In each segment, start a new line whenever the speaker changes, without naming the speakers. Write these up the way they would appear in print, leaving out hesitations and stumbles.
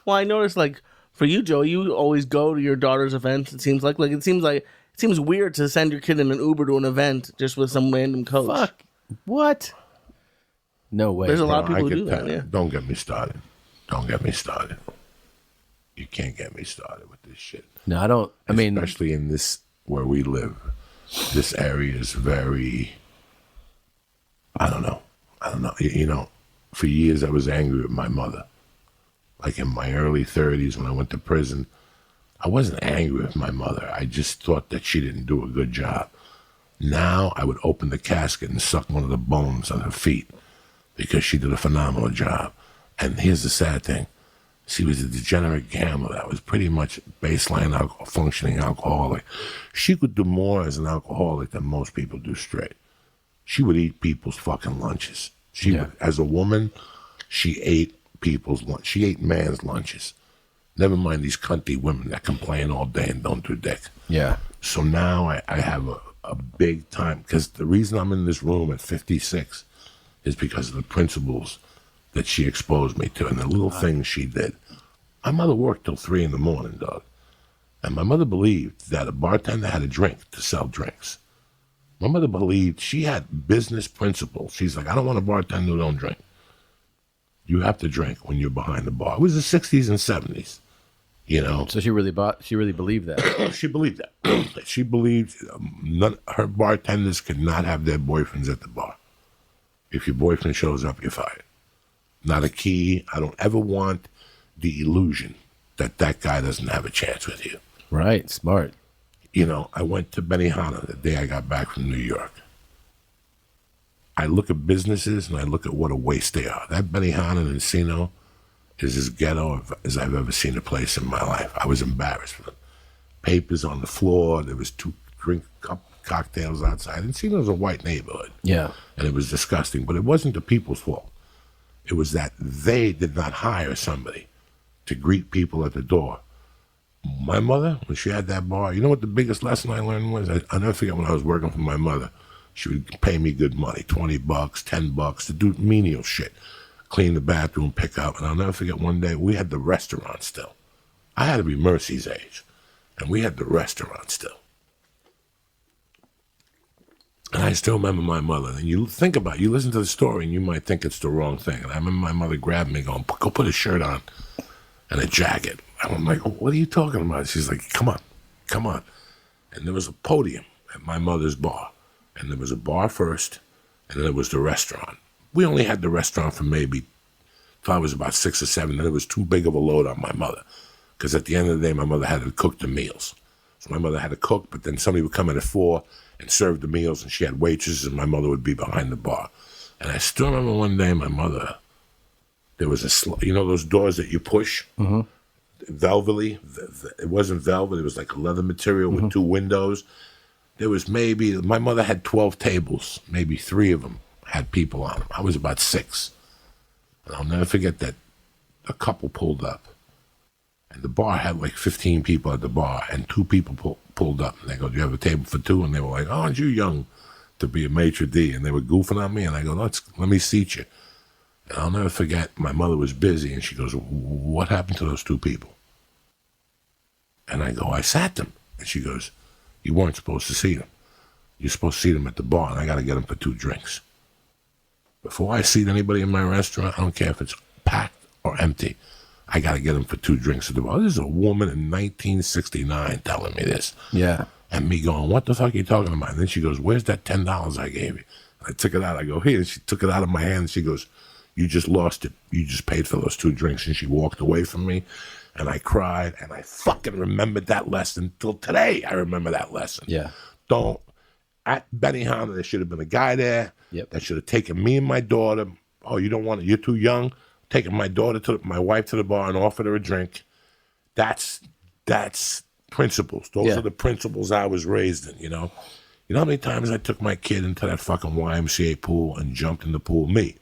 Well, I noticed, like, for you, Joe, you always go to your daughter's events. It seems like it seems weird to send your kid in an Uber to an event just with some random coach.
Fuck. What? No way.
There's a lot of
Bro,
people who do that. Yeah.
Don't get me started. Don't get me started. You can't get me started with this shit.
No, I don't. I mean,
especially in this where we live, this area is very. I don't know. You know, for years I was angry with my mother. Like in my early 30s when I went to prison, I wasn't angry with my mother. I just thought that she didn't do a good job. Now I would open the casket and suck one of the bones on her feet because she did a phenomenal job. And here's the sad thing. She was a degenerate gambler that was pretty much baseline functioning alcoholic. She could do more as an alcoholic than most people do straight. She would eat people's fucking lunches. Would, as a woman, she ate people's lunch. She ate man's lunches. Never mind these cunty women that complain all day and don't do dick.
Yeah.
So now I have a big time, because the reason I'm in this room at 56 is because of the principles that she exposed me to and the little things she did. My mother worked till 3 a.m, dog. And my mother believed that a bartender had a drink to sell drinks. My mother believed she had business principles. She's like, I don't want a bartender who don't drink. You have to drink when you're behind the bar. It was the 60s and 70s, you know.
So she really believed that.
She believed that. She believed her bartenders could not have their boyfriends at the bar. If your boyfriend shows up, you're fired. Not a key. I don't ever want the illusion that that guy doesn't have a chance with you.
Right. Smart.
You know, I went to Benihana the day I got back from New York. I look at businesses and I look at what a waste they are. That Benihana in Encino is as ghetto as I've ever seen a place in my life. I was embarrassed for them. Papers on the floor. There was 2 cocktails outside. Encino's a white neighborhood.
Yeah.
And it was disgusting. But it wasn't the people's fault. It was that they did not hire somebody to greet people at the door. My mother, when she had that bar, you know what the biggest lesson I learned was? I'll never forget when I was working for my mother. She would pay me good money, $20, $10 to do menial shit. Clean the bathroom, pick up. And I'll never forget one day, we had the restaurant still. I had to be Mercy's age. And we had the restaurant still. And I still remember my mother. And you think about it, you listen to the story and you might think it's the wrong thing. And I remember my mother grabbed me going, go put a shirt on and a jacket. And I'm like, what are you talking about? She's like, come on. And there was a podium at my mother's bar. And there was a bar first, and then there was the restaurant. We only had the restaurant for maybe, till I was about 6 or 7. Then it was too big of a load on my mother. Because at the end of the day, my mother had to cook the meals. So my mother had to cook, but then somebody would come in at 4 and serve the meals, and she had waitresses, and my mother would be behind the bar. And I still remember one day my mother, there was you know those doors that you push? Mm-hmm. Velvety. It wasn't velvet. It was like a leather material with 2 windows. There was my mother had 12 tables. Maybe 3 of them had people on them. I was about 6. And I'll never forget that a couple pulled up. And the bar had like 15 people at the bar. And 2 people pulled up. And they go, do you have a table for 2? And they were like, oh, aren't you young to be a maitre d'? And they were goofing on me. And I go, let me seat you. And I'll never forget, my mother was busy. And she goes, what happened to those 2 people? And I go, I sat them. And she goes, you weren't supposed to see them. You're supposed to see them at the bar, and I got to get them for 2 drinks. Before I seat anybody in my restaurant, I don't care if it's packed or empty, I got to get them for 2 drinks at the bar. This is a woman in 1969 telling me this.
Yeah.
And me going, what the fuck are you talking about? And then she goes, where's that $10 I gave you? And I took it out. I go, here. And she took it out of my hand, and she goes, you just lost it. You just paid for those 2 drinks. And she walked away from me. And I cried, and I fucking remembered that lesson. Till today, I remember that lesson.
Yeah.
At Benihana, there should have been a guy there that should have taken me and my daughter. Oh, you don't want it? You're too young? Taking my wife to the bar and offered her a drink. That's principles. Those are the principles I was raised in, you know? You know how many times I took my kid into that fucking YMCA pool and jumped in the pool? Me.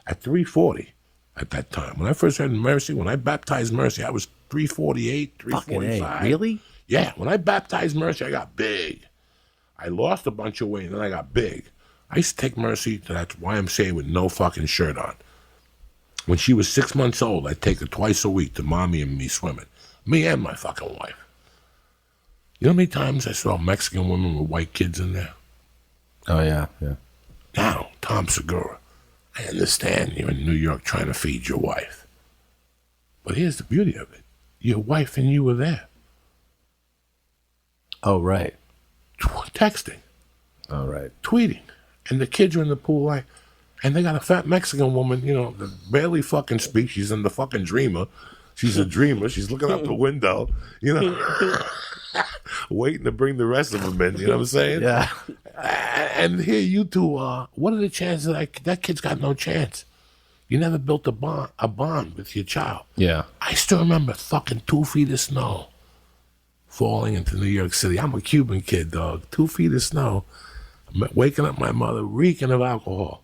At 340. At that time. When I first heard Mercy, when I baptized Mercy, I was 348, 345.
Really?
Yeah. When I baptized Mercy, I got big. I lost a bunch of weight, and then I got big. I used to take Mercy to that YMCA with no fucking shirt on. When she was 6 months old, I'd take her twice a week to mommy and me swimming. Me and my fucking wife. You know how many times I saw Mexican women with white kids in there?
Oh, yeah, yeah.
Now, Tom Segura, I understand you're in New York trying to feed your wife. But here's the beauty of it. Your wife and you were there.
Oh, right.
Texting,
Oh, right.
tweeting. And the kids are in the pool like, and they got a fat Mexican woman, that barely fucking speaks. She's in the fucking dreamer. She's a dreamer. She's looking out the window, waiting to bring the rest of them in. You know what I'm saying?
Yeah.
And here you two what are the chances that kid's got no chance? You never built a bond with your child.
Yeah.
I still remember fucking 2 feet of snow falling into New York City. I'm a Cuban kid, dog. 2 feet of snow. Waking up my mother, reeking of alcohol.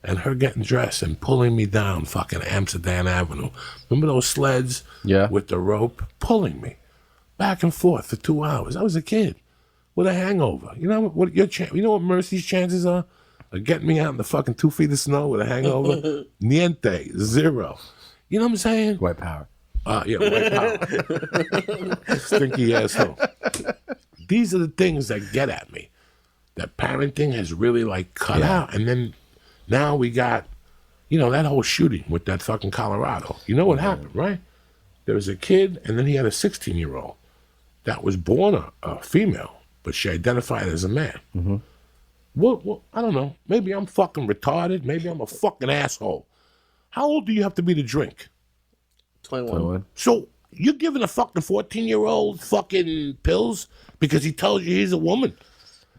And her getting dressed and pulling me down fucking Amsterdam Avenue. Remember those sleds with the rope? Pulling me back and forth for 2 hours. I was a kid with a hangover. You know what you know what Mercy's chances are of getting me out in the fucking 2 feet of snow with a hangover? Niente. 0. You know what I'm saying?
White power.
Yeah, white power. Stinky asshole. These are the things that get at me. That parenting has really cut out. And then now we got, that whole shooting with that fucking Colorado. You know what happened, right? There was a kid, and then he had a 16-year-old that was born a female, but she identified as a man.
Mm-hmm.
Well, I don't know. Maybe I'm fucking retarded. Maybe I'm a fucking asshole. How old do you have to be to drink?
21.
So you're giving a fucking 14-year-old fucking pills because he tells you he's a woman.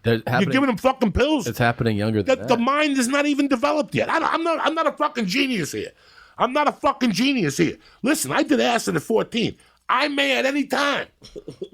You're giving him fucking pills.
It's happening younger than that.
The mind is not even developed yet. I'm not a fucking genius here. I'm not a fucking genius here. Listen, I did acid at 14. I may at any time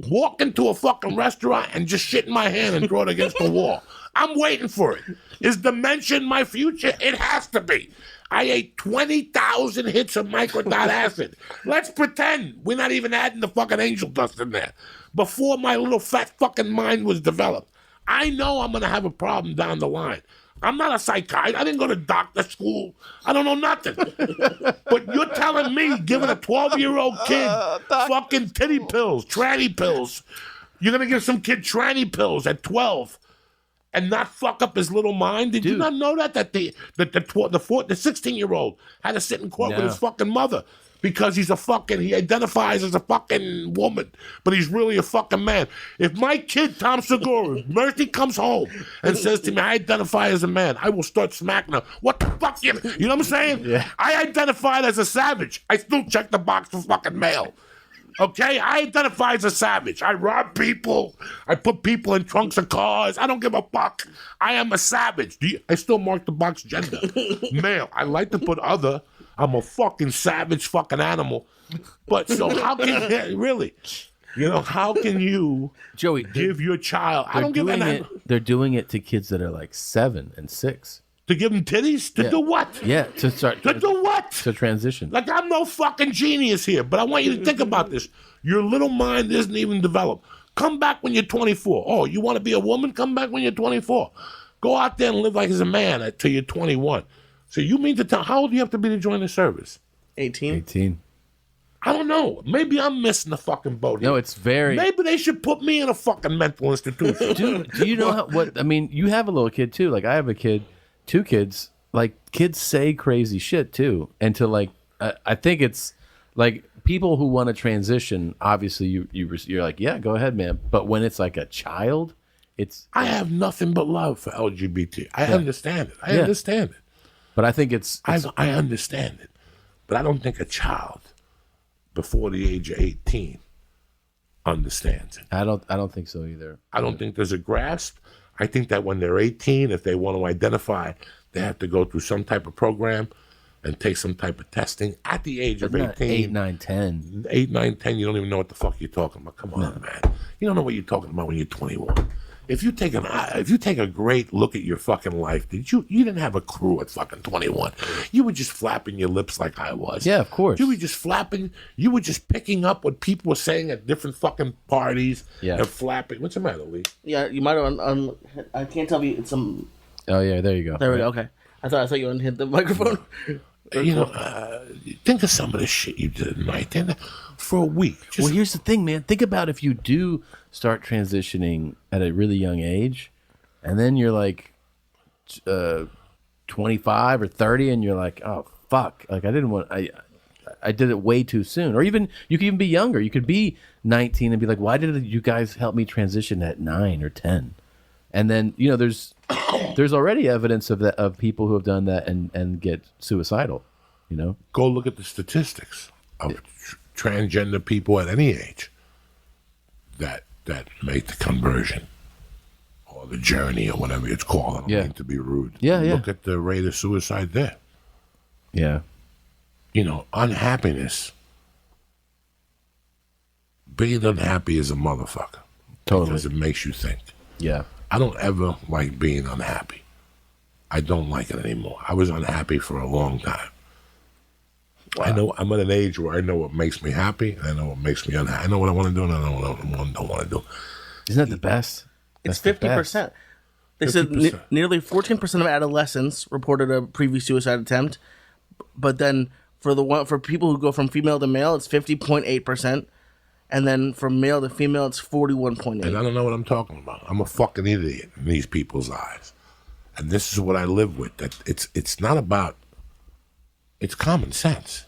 walk into a fucking restaurant and just shit in my hand and throw it against the wall. I'm waiting for it. Is dementia in my future? It has to be. I ate 20,000 hits of microdot acid. Let's pretend we're not even adding the fucking angel dust in there. Before my little fat fucking mind was developed. I know I'm going to have a problem down the line. I'm not a psychiatrist. I didn't go to doctor school. I don't know nothing. But you're telling me giving a 12-year-old kid fucking titty pills, tranny pills. You're going to give some kid tranny pills at 12 and not fuck up his little mind? Did you not know that the 16-year-old had to sit in court with his fucking mother? Because he identifies as a fucking woman, but he's really a fucking man. If my kid, Tom Segura, Mercy comes home and says to me, I identify as a man, I will start smacking her. What the fuck? You know what I'm saying?
Yeah.
I identified as a savage. I still check the box for fucking mail. Okay? I identify as a savage. I rob people. I put people in trunks of cars. I don't give a fuck. I am a savage. I still mark the box gender. Male. I like to put other. I'm a fucking savage fucking animal. But so how can really? How can you
Joey
give your child
They're doing it to kids that are like 7 and 6.
To give them titties? To do what?
Yeah, to start
To do what?
to transition.
Like I'm no fucking genius here, but I want you to think about this. Your little mind isn't even developed. Come back when you're 24. Oh, you want to be a woman? Come back when you're 24. Go out there and live like as a man until you're 21. So you mean to tell, how old do you have to be to join the service?
18.
18.
I don't know. Maybe I'm missing the fucking boat here.
No, it's very.
Maybe they should put me in a fucking mental institution.
Dude, do you know you have a little kid too. Like I have a kid, 2 kids. Like kids say crazy shit too. And to I think it's like people who want to transition, obviously you're like, yeah, go ahead, man. But when it's like a child,
I have nothing but love for LGBT. I understand it. I understand it.
But I think
I understand it, but I don't think a child before the age of 18 understands it.
I don't think so either.
I don't think there's a grasp. I think that when they're 18, if they want to identify, they have to go through some type of program and take some type of testing at the age of 18.
8, 9, 10.
8, 9, 10, you don't even know what the fuck you're talking about. Come on, man. You don't know what you're talking about when you're 21. If you take a great look at your fucking life, you didn't have a clue at fucking 21. You were just flapping your lips like I was.
Yeah, of course.
You were just flapping. You were just picking up what people were saying at different fucking parties and flapping. What's the matter, Lee?
Yeah, you might have. I can't tell if it's some.
Oh yeah, there you go.
There we go. Okay, I thought you unhit the microphone.
think of some of the shit you did at night. Then for a week.
Well, here's the thing, man. Think about if you do start transitioning at a really young age, and then you're like 25 or 30, and you're like, oh fuck, like I did it way too soon. Or even you could even be younger. You could be 19 and be like, why did you guys help me transition at 9 or 10? And then there's already evidence of that, of people who have done that and get suicidal.
Go look at the statistics of transgender people at any age that make the conversion or the journey or whatever it's called. I don't mean to be rude. Look at the rate of suicide there.
Yeah.
Unhappiness. Being unhappy is a motherfucker.
Totally.
Because it makes you think.
Yeah.
I don't ever like being unhappy. I don't like it anymore. I was unhappy for a long time. Wow. I know I'm at an age where I know what makes me happy, and I know what makes me unhappy. I know what I want to do, and I know what I don't want to do.
Isn't that the best?
It's 50%. They said nearly 14% of adolescents reported a previous suicide attempt, but then for people who go from female to male, it's 50.8%, and then from male to female, it's 41.8%.
And I don't know what I'm talking about. I'm a fucking idiot in these people's eyes, and this is what I live with. That it's not about. It's common sense.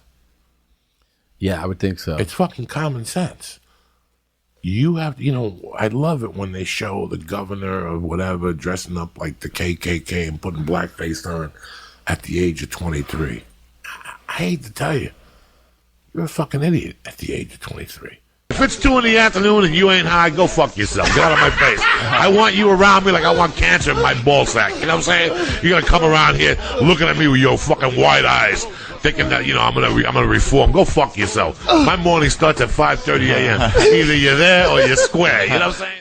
Yeah, I would think so.
It's fucking common sense. You have, I love it when they show the governor or whatever dressing up like the KKK and putting blackface on at the age of 23. I hate to tell you, you're a fucking idiot at the age of 23. If it's 2 in the afternoon and you ain't high, go fuck yourself. Get out of my face. I want you around me like I want cancer in my ball sack. You know what I'm saying? You're gonna come around here looking at me with your fucking wide eyes, thinking that I'm gonna reform. Go fuck yourself. My morning starts at 5:30 a.m. Either you're there or you're square. You know what I'm saying?